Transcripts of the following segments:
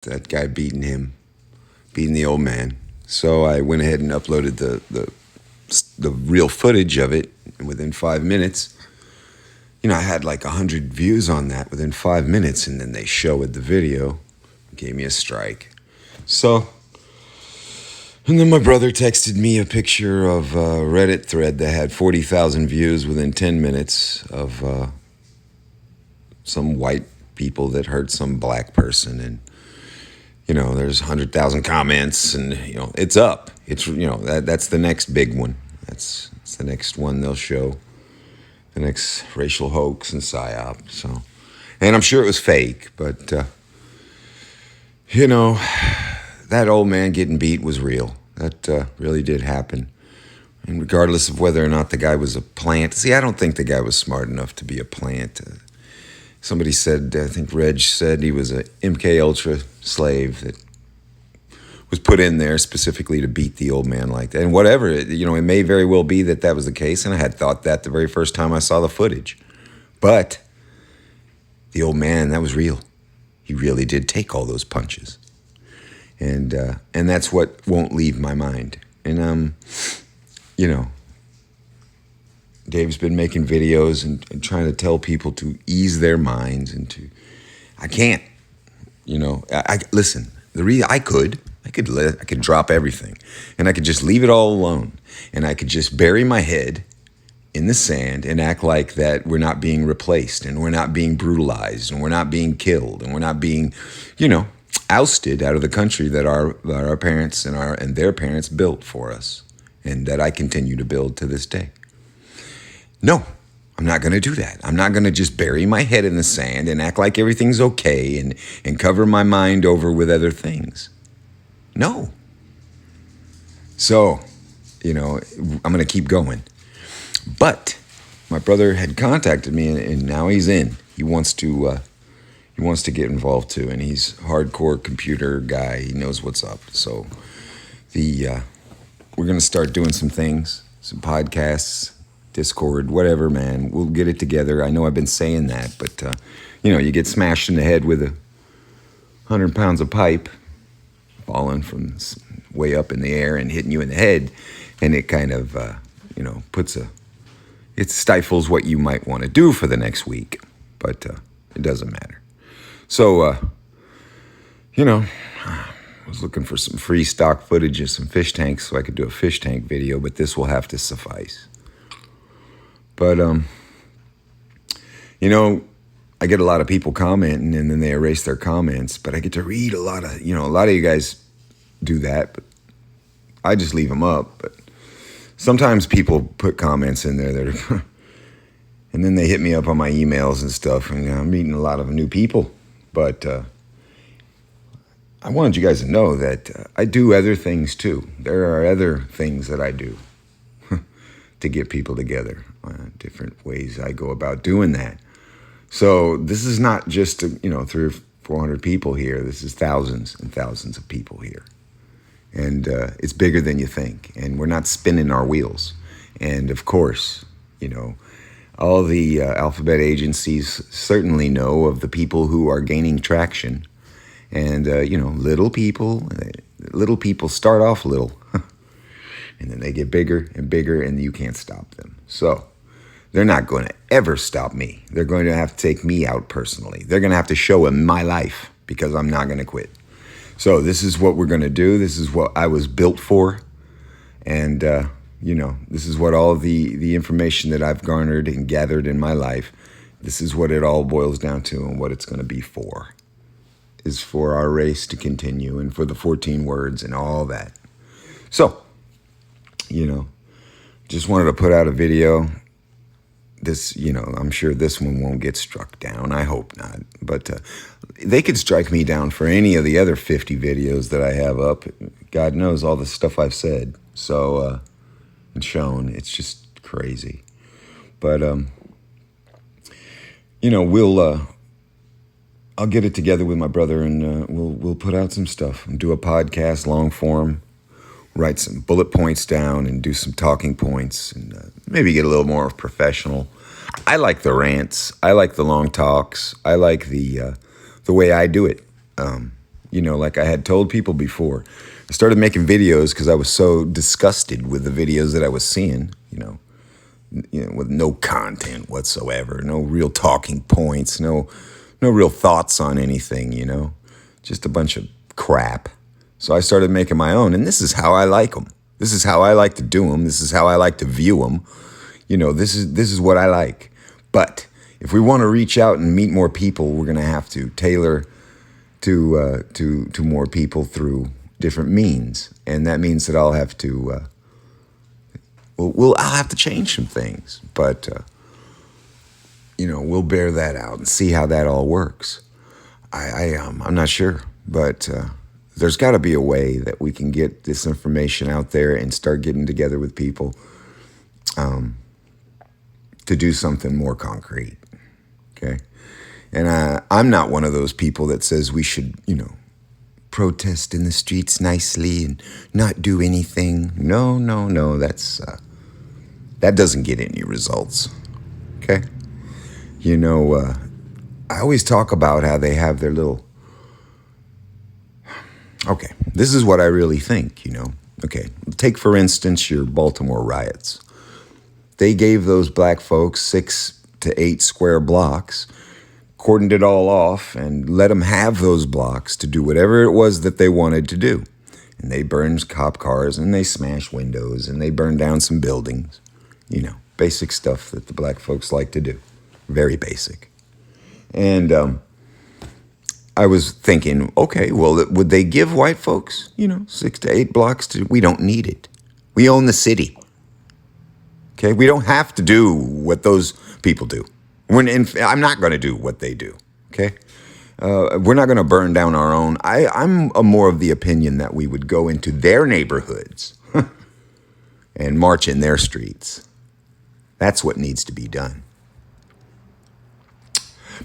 that guy beating the old man. So I went ahead and uploaded the real footage of it. And within 5 minutes, I had like 100 views on that within 5 minutes, and then they showed the video, gave me a strike. So, and then my brother texted me a picture of a Reddit thread that had 40,000 views within 10 minutes of some white people that hurt some black person. And, there's 100,000 comments, and, it's up. It's, that's the next big one. That's the next one they'll show. The next racial hoax and psyop. So, and I'm sure it was fake, but, that old man getting beat was real. That really did happen. And regardless of whether or not the guy was a plant. See, I don't think the guy was smart enough to be a plant. Somebody said, I think Reg said he was a MK Ultra slave that was put in there specifically to beat the old man like that. And whatever, it may very well be that was the case. And I had thought that the very first time I saw the footage. But the old man, that was real. He really did take all those punches. And that's what won't leave my mind. And, Dave's been making videos and trying to tell people to ease their minds and I can't, listen, I could drop everything and I could just leave it all alone and I could just bury my head in the sand and act like that we're not being replaced and we're not being brutalized and we're not being killed and we're not being, ousted out of the country that our parents and their parents built for us and that I continue to build to this day. No, I'm not going to do that. I'm not going to just bury my head in the sand and act like everything's okay and cover my mind over with other things. No. So, I'm going to keep going. But my brother had contacted me and now he's in. He wants to get involved too, and he's a hardcore computer guy. He knows what's up. So we're going to start doing some things, some podcasts, Discord, whatever, man. We'll get it together. I know I've been saying that, but, you get smashed in the head with 100 pounds of pipe falling from way up in the air and hitting you in the head, and it kind of, it stifles what you might want to do for the next week, but it doesn't matter. So, I was looking for some free stock footage of some fish tanks so I could do a fish tank video, but this will have to suffice. But, I get a lot of people commenting and then they erase their comments, but I get to read a lot of you guys do that, but I just leave them up. But sometimes people put comments in there that are, and then they hit me up on my emails and stuff, and I'm meeting a lot of new people. But I wanted you guys to know that I do other things too. There are other things that I do to get people together. Different ways I go about doing that. So this is not just 300 or 400 people here. This is thousands and thousands of people here, and it's bigger than you think. And we're not spinning our wheels. And of course, all the alphabet agencies certainly know of the people who are gaining traction. And, little people start off little, and then they get bigger and bigger, and you can't stop them. So they're not going to ever stop me. They're going to have to take me out personally. They're going to have to show them my life because I'm not going to quit. So this is what we're going to do. This is what I was built for. And, this is what all of the information that I've garnered and gathered in my life, this is what it all boils down to and what it's going to be for, is for our race to continue and for the 14 words and all that. So, just wanted to put out a video. This, I'm sure this one won't get struck down. I hope not. But they could strike me down for any of the other 50 videos that I have up. God knows all the stuff I've said. So, and shown. It's just crazy. But, I'll get it together with my brother and we'll put out some stuff and do a podcast, long form, write some bullet points down and do some talking points and maybe get a little more professional. I like the rants. I like the long talks. I like the way I do it. like I had told people before. I started making videos because I was so disgusted with the videos that I was seeing, with no content whatsoever, no real talking points, no real thoughts on anything, just a bunch of crap. So I started making my own, and this is how I like them. This is how I like to do them. This is how I like to view them. This is what I like. But if we want to reach out and meet more people, we're going to have to tailor to more people through different means, and that means that I'll have to I'll have to change some things, but we'll bear that out and see how that all works. I'm not sure, but there's got to be a way that we can get this information out there and start getting together with people to do something more concrete. Okay, and I'm not one of those people that says we should, protest in the streets nicely and not do anything. No, that doesn't get any results. Okay, I always talk about how they have their little. Okay, this is what I really think. Okay, take for instance your Baltimore riots. They gave those black folks 6 to 8 square blocks, cordoned it all off, and let them have those blocks to do whatever it was that they wanted to do. And they burned cop cars, and they smashed windows, and they burned down some buildings. Basic stuff that the black folks like to do. Very basic. And I was thinking, okay, well, would they give white folks, 6 to 8 blocks to? We don't need it. We own the city. Okay, we don't have to do what those people do. I'm not going to do what they do. Okay, we're not going to burn down our own. I'm more of the opinion that we would go into their neighborhoods and march in their streets. That's what needs to be done,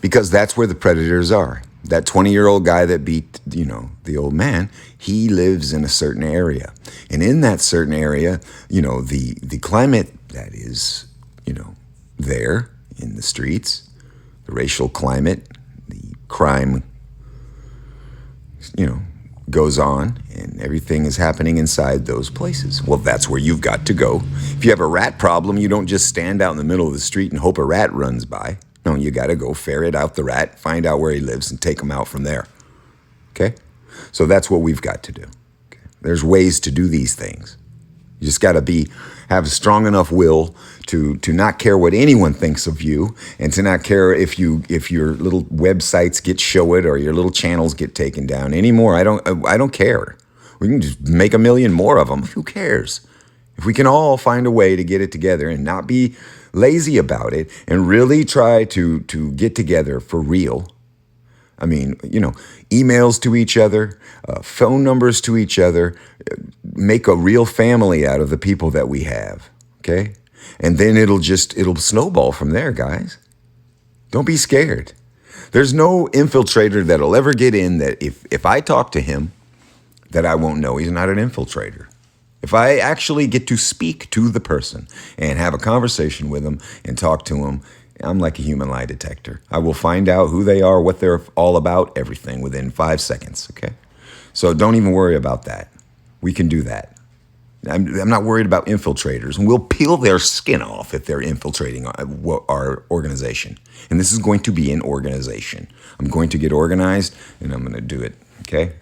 because that's where the predators are. That 20-year-old guy that beat, the old man, he lives in a certain area. And in that certain area, the climate that is, there in the streets, the racial climate, the crime, goes on, and everything is happening inside those places. Well, that's where you've got to go. If you have a rat problem, you don't just stand out in the middle of the street and hope a rat runs by. No, you got to go ferret out the rat, find out where he lives, and take him out from there. Okay? So that's what we've got to do. Okay? There's ways to do these things. You just got to have a strong enough will to not care what anyone thinks of you, and to not care if your little websites get showed or your little channels get taken down anymore. I don't care. We can just make a million more of them. Who cares? If we can all find a way to get it together and not be lazy about it and really try to get together for real. I mean, emails to each other, phone numbers to each other, make a real family out of the people that we have, okay? And then it'll snowball from there, guys. Don't be scared. There's no infiltrator that'll ever get in that if I talk to him, that I won't know he's not an infiltrator. If I actually get to speak to the person and have a conversation with them and talk to them, I'm like a human lie detector. I will find out who they are, what they're all about, everything within 5 seconds, okay? So don't even worry about that. We can do that. I'm not worried about infiltrators, and we'll peel their skin off if they're infiltrating our organization. And this is going to be an organization. I'm going to get organized, and I'm going to do it, okay?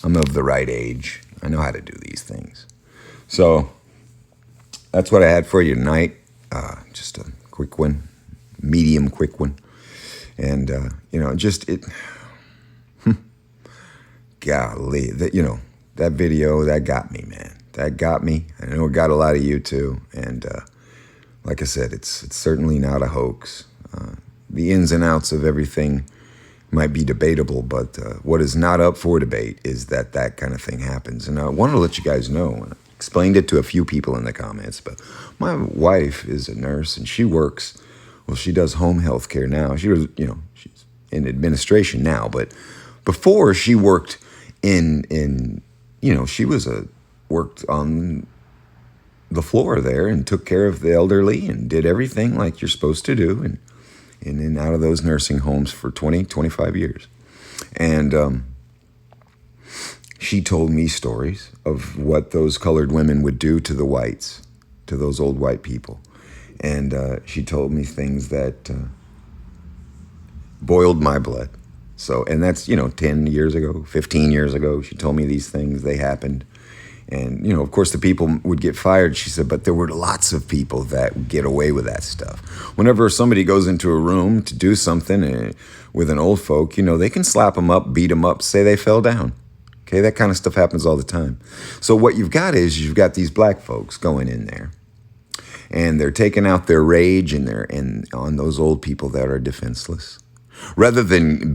I'm of the right age. I know how to do these things. So that's what I had for you tonight. Just a quick one, medium quick one. And, golly, that video, that got me, man. That got me. I know it got a lot of you too. And like I said, it's certainly not a hoax. The ins and outs of everything might be debatable, but what is not up for debate is that kind of thing happens. And I wanted to let you guys know, I explained it to a few people in the comments, but my wife is a nurse, and she does home health care now. She was, she's in administration now, but before she worked she worked on the floor there and took care of the elderly and did everything like you're supposed to do, and in and out of those nursing homes for 20, 25 years. And she told me stories of what those colored women would do to the whites, to those old white people. And she told me things that boiled my blood. So, and that's, 10 years ago, 15 years ago, she told me these things, they happened. And, of course, the people would get fired, she said, but there were lots of people that would get away with that stuff. Whenever somebody goes into a room to do something with an old folk, they can slap them up, beat them up, say they fell down. Okay, that kind of stuff happens all the time. So what you've got is you've got these black folks going in there, and they're taking out their rage and on those old people that are defenseless, rather than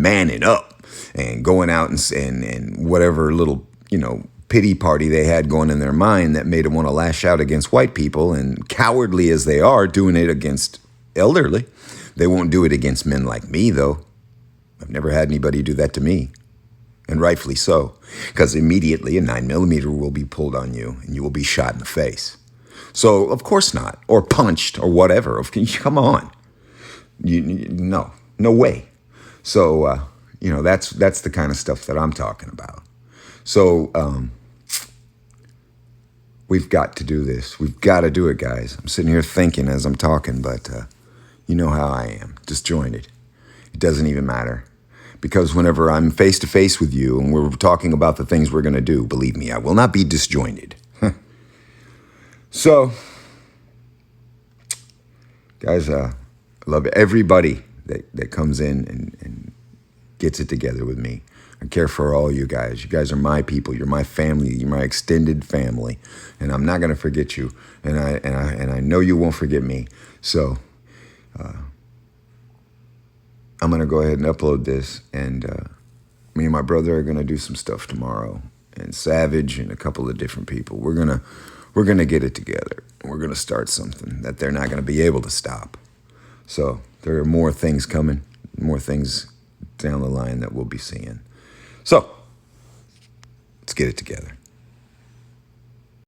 manning up and going out and whatever little pity party they had going in their mind that made them want to lash out against white people, and cowardly as they are, doing it against elderly. They won't do it against men like me, though. I've never had anybody do that to me. And rightfully so, because immediately a 9mm will be pulled on you and you will be shot in the face. So, of course not, or punched or whatever. Come on. No way. So, that's the kind of stuff that I'm talking about. So, we've got to do this. We've got to do it, guys. I'm sitting here thinking as I'm talking, but you know how I am, disjointed. It doesn't even matter. Because whenever I'm face to face with you and we're talking about the things we're going to do, believe me, I will not be disjointed. So, guys, I love everybody that comes in and gets it together with me. I care for all you guys. You guys are my people. You're my family. You're my extended family, and I'm not going to forget you. And I know you won't forget me. So, I'm going to go ahead and upload this, and me and my brother are going to do some stuff tomorrow, and Savage and a couple of different people. We're going to get it together. We're going to start something that they're not going to be able to stop. So there are more things coming, more things down the line that we'll be seeing. So let's get it together.